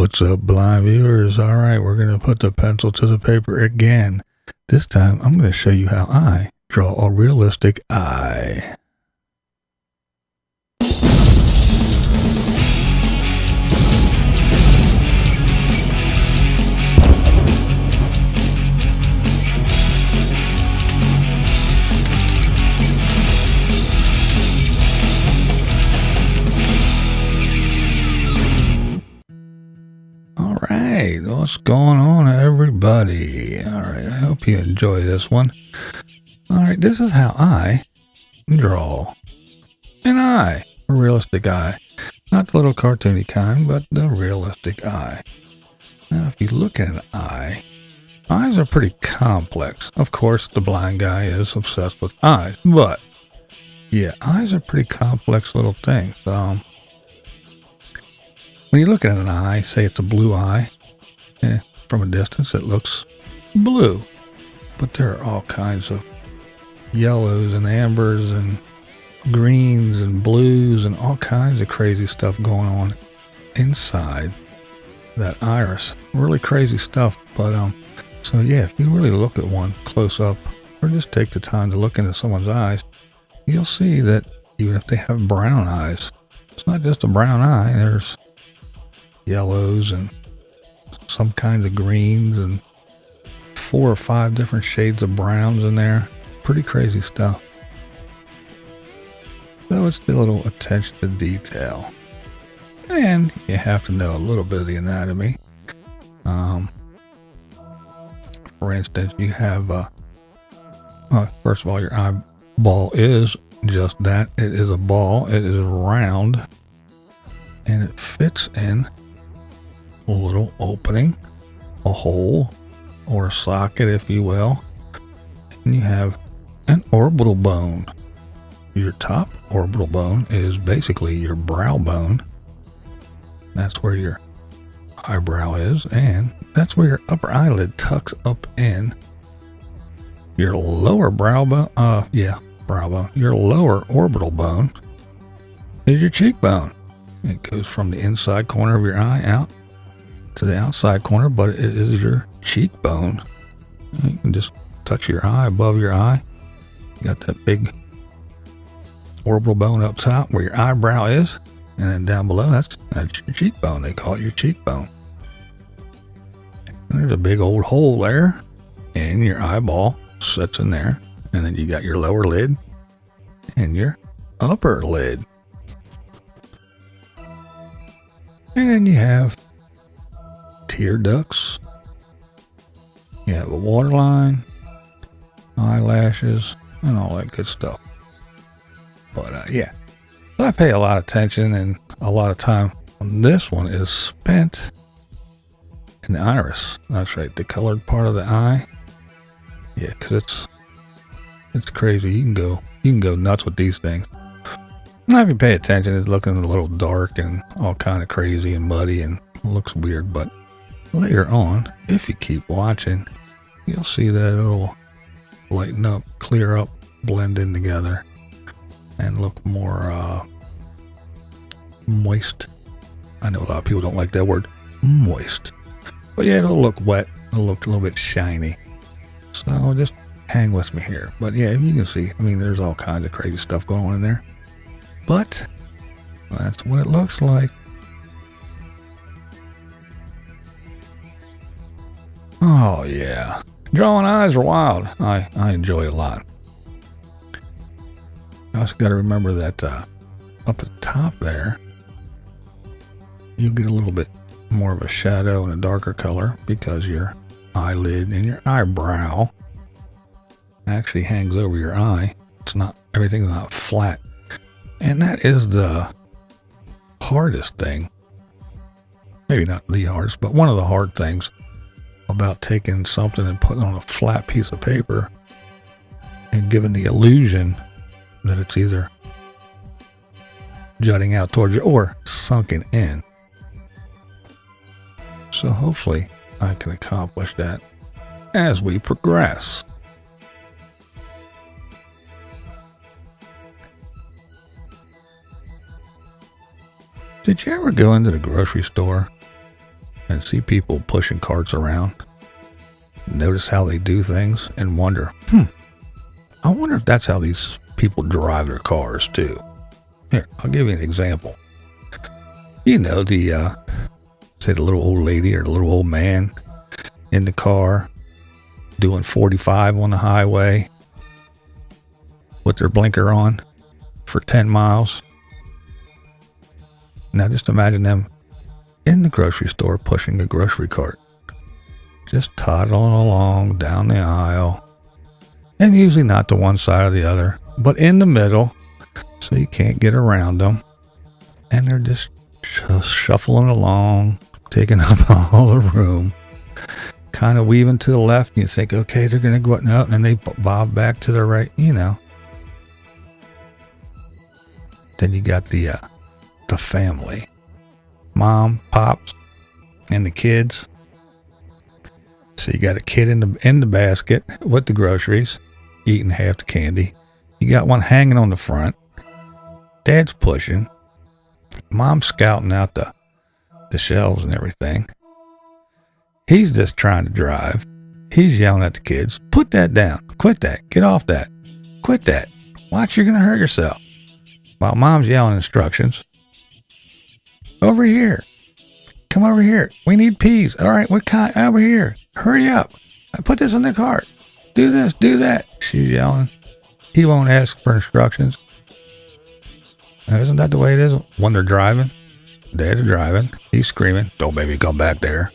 What's up, blind viewers? All right, we're going to put the pencil to the paper again. This time, I'm going to show you how I draw a realistic eye. Alright, what's going on, everybody? Alright, I hope you enjoy this one. Alright, this is how I draw an eye, a realistic eye. Not the little cartoony kind, but the realistic eye. Now, if you look at an eye, eyes are pretty complex. Of course, the blind guy is obsessed with eyes, but yeah, eyes are pretty complex little things. When you look at an eye, say it's a blue eye, from a distance it looks blue. But there are all kinds of yellows and ambers and greens and blues and all kinds of crazy stuff going on inside that iris. Really crazy stuff. But so yeah, if you really look at one close up or just take the time to look into someone's eyes, you'll see that even if they have brown eyes, it's not just a brown eye. There's yellows and some kinds of greens and 4 or 5 different shades of browns in there. Pretty crazy stuff. So it's the little attention to detail. And you have to know a little bit of the anatomy. For instance, you have, first of all, your eyeball is just that. It is a ball. It is round. And it fits in a little opening, a hole, or a socket, if you will. And you have an orbital bone. Your top orbital bone is basically your brow bone. That's where your eyebrow is, and that's where your upper eyelid tucks up in. Your lower brow bone, brow bone. Your lower orbital bone is your cheekbone. It goes from the inside corner of your eye out to the outside corner, but it is your cheekbone. You can just touch your eye above your eye. You got that big orbital bone up top where your eyebrow is, and then down below, that's your cheekbone. They call it your cheekbone. And there's a big old hole there, and your eyeball sits in there, and then you got your lower lid and your upper lid. And then you have tear ducts. You have a waterline, eyelashes, and all that good stuff. But yeah, so I pay a lot of attention, and a lot of time on this one is spent in the iris. That's right, the colored part of the eye. Yeah, because it's crazy. You can go nuts with these things. Now, if you pay attention, it's looking a little dark and all kind of crazy and muddy and looks weird. But later on, if you keep watching, you'll see that it'll lighten up, clear up, blend in together, and look more moist. I know a lot of people don't like that word, moist. But yeah, it'll look wet. It'll look a little bit shiny. So just hang with me here. But yeah, you can see, I mean, there's all kinds of crazy stuff going on in there. But that's what it looks like. Oh yeah, drawing eyes are wild. I enjoy it a lot. I also got to remember that up at the top there, you'll get a little bit more of a shadow and a darker color because your eyelid and your eyebrow actually hangs over your eye. It's not, everything's not flat. And that is the hardest thing. Maybe not the hardest, but one of the hard things about taking something and putting it on a flat piece of paper and giving the illusion that it's either jutting out towards you or sunken in. So hopefully I can accomplish that as we progress. Did you ever go into the grocery store and see people pushing carts around. Notice how they do things and wonder, I wonder if that's how these people drive their cars too. Here, I'll give you an example. You know, say the little old lady or the little old man in the car doing 45 on the highway with their blinker on for 10 miles. Now just imagine them in the grocery store pushing a grocery cart, just toddling along down the aisle, and usually not to one side or the other, but in the middle, so you can't get around them. And they're just shuffling along, taking up all the room, kind of weaving to the left, and you think, okay, they're going to go out, and then they bob back to the right, you know. Then you got the family, mom, pops, and the kids. So you got a kid in the basket with the groceries, eating half the candy. You got one hanging on the front. Dad's pushing. Mom's scouting out the shelves and everything. He's just trying to drive. He's yelling at the kids, put that down, quit that, get off that, quit that, watch, you're going to hurt yourself. While mom's yelling instructions. Over here. Come over here. We need peas. All right, what kind? Over here. Hurry up. Put this in the cart. Do this, do that. She's yelling. He won't ask for instructions. Now, isn't that the way it is when they're driving? Dad's driving. He's screaming, don't make me come back there.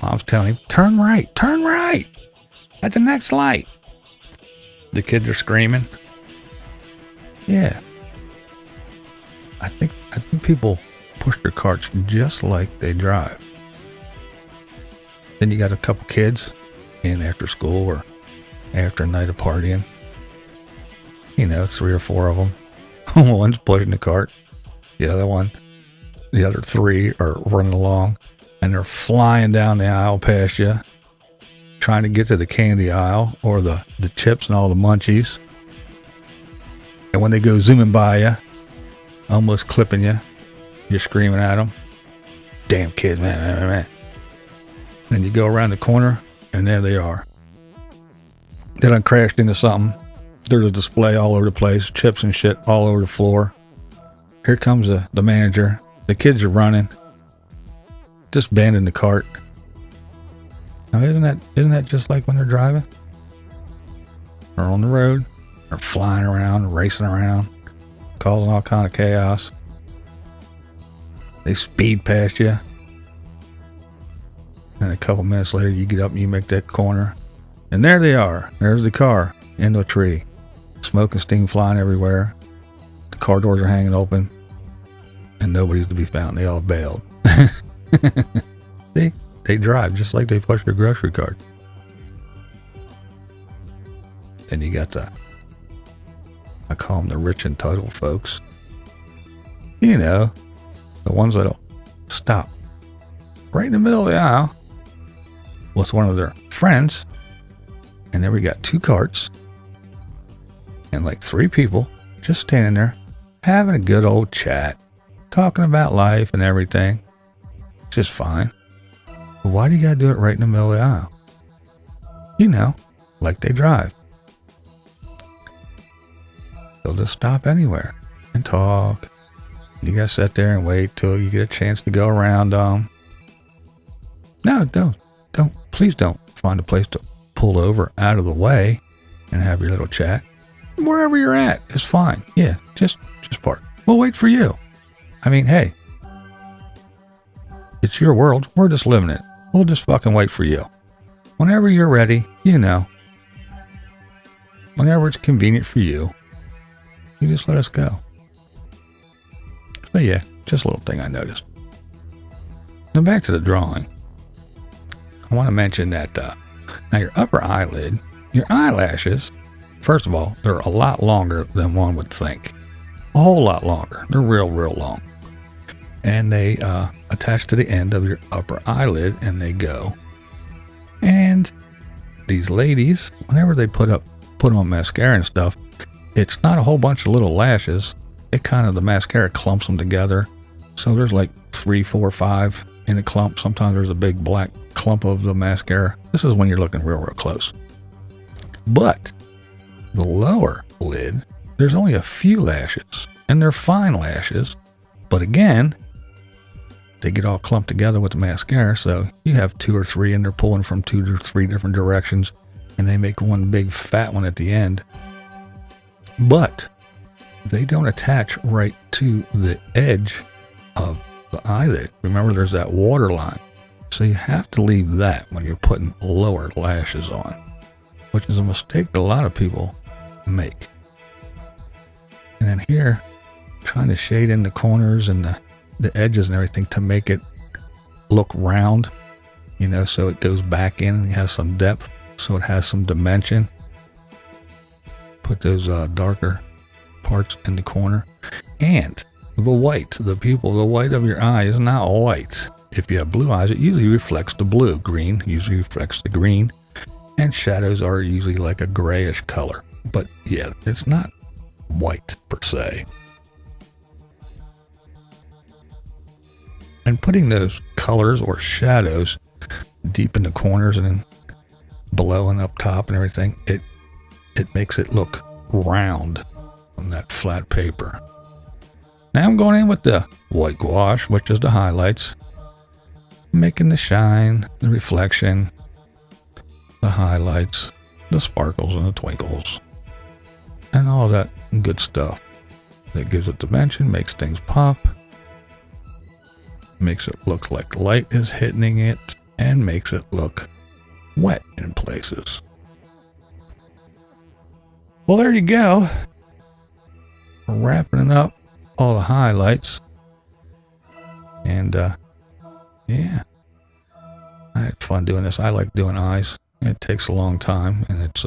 Mom's telling him, turn right, at the next light. The kids are screaming. Yeah. I think people push their carts just like they drive. Then you got a couple kids in after school or after a night of partying. You know, 3 or 4 of them. One's pushing the cart. The other 3 are running along, and they're flying down the aisle past you, trying to get to the candy aisle or the chips and all the munchies. And when they go zooming by you, almost clipping you, you're screaming at them. Damn kids, man. Then you go around the corner, and there they are. They done crashed into something. There's a display all over the place, chips and shit all over the floor. Here comes the manager. The kids are running, just banding the cart. Now, isn't that just like when they're driving? They're on the road. They're flying around, racing around, causing all kind of chaos. They speed past you. And a couple minutes later, you get up and you make that corner. And there they are. There's the car into a tree. Smoke and steam flying everywhere. The car doors are hanging open. And nobody's to be found. They all bailed. See? They drive just like they push their grocery cart. Then you got I call them the rich and entitled folks. You know, the ones that'll stop right in the middle of the aisle with one of their friends. And then we got 2 carts and like 3 people just standing there having a good old chat, talking about life and everything. Just fine. But why do you gotta do it right in the middle of the aisle? You know, like they drive. They'll just stop anywhere and talk. You gotta sit there and wait till you get a chance to go around them. No, don't. Please don't find a place to pull over out of the way and have your little chat. Wherever you're at is fine. Yeah, just park. We'll wait for you. I mean, hey, it's your world. We're just living it. We'll just fucking wait for you. Whenever you're ready, you know. Whenever it's convenient for you, you just let us go. So yeah, just a little thing I noticed. Now back to the drawing. I want to mention that now your upper eyelid, your eyelashes, first of all, they're a lot longer than one would think. A whole lot longer. They're real long. And they attach to the end of your upper eyelid and they go. And these ladies, whenever they put on mascara and stuff, it's not a whole bunch of little lashes. The mascara clumps them together. So there's like 3, 4, 5 in a clump. Sometimes there's a big black clump of the mascara. This is when you're looking real close. But the lower lid, there's only a few lashes, and they're fine lashes. But again, they get all clumped together with the mascara, so you have 2 or 3, and they're pulling from 2 to 3 different directions, and they make one big fat one at the end. But they don't attach right to the edge of the eyelid. Remember, there's that water line. So you have to leave that when you're putting lower lashes on, which is a mistake that a lot of people make. And then here, trying to shade in the corners and the edges and everything to make it look round, so it goes back in and has some depth, so it has some dimension. Put those darker parts in the corner. And the white of your eye is not white. If you have blue eyes, it usually reflects the blue. Green usually reflects the green. And shadows are usually like a grayish color. But yeah, it's not white per se. And putting those colors or shadows deep in the corners and then below and up top and everything, it makes it look round on that flat paper. Now I'm going in with the white gouache, which is the highlights, making the shine, the reflection, the highlights, the sparkles and the twinkles, and all that good stuff that gives it dimension, makes things pop, makes it look like light is hitting it, and makes it look wet in places. Well, there you go. Wrapping up all the highlights. And yeah, I had fun doing this. I like doing eyes. It takes a long time, and it's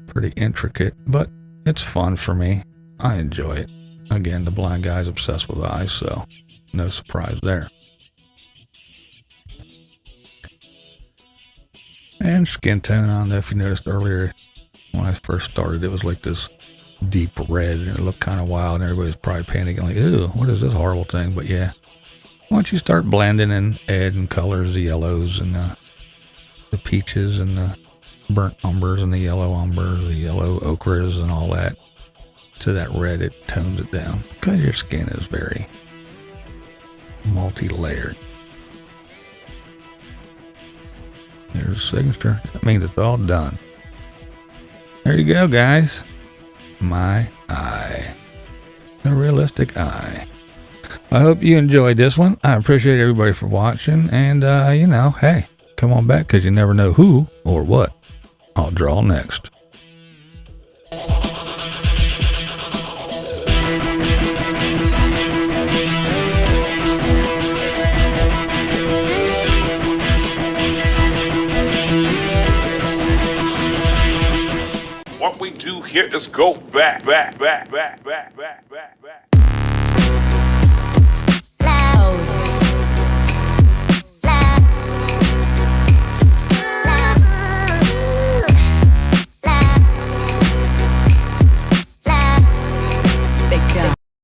pretty intricate, but it's fun for me. I enjoy it. Again, the blind guy's obsessed with eyes, so no surprise there. And skin tone, I don't know if you noticed earlier when I first started, it was like this deep red, and it looked kind of wild, and everybody's probably panicking like, ew, what is this horrible thing? But yeah, once you start blending and adding colors, the yellows and the peaches and the burnt umbers and the yellow umbers, the yellow ochres and all that, to that red, it tones it down because your skin is very multi-layered. There's a signature. That means it's all done. There you go, guys. My eye. A realistic eye. I hope you enjoyed this one. I appreciate everybody for watching. And, hey, come on back because you never know who or what I'll draw next. What we do here is go back.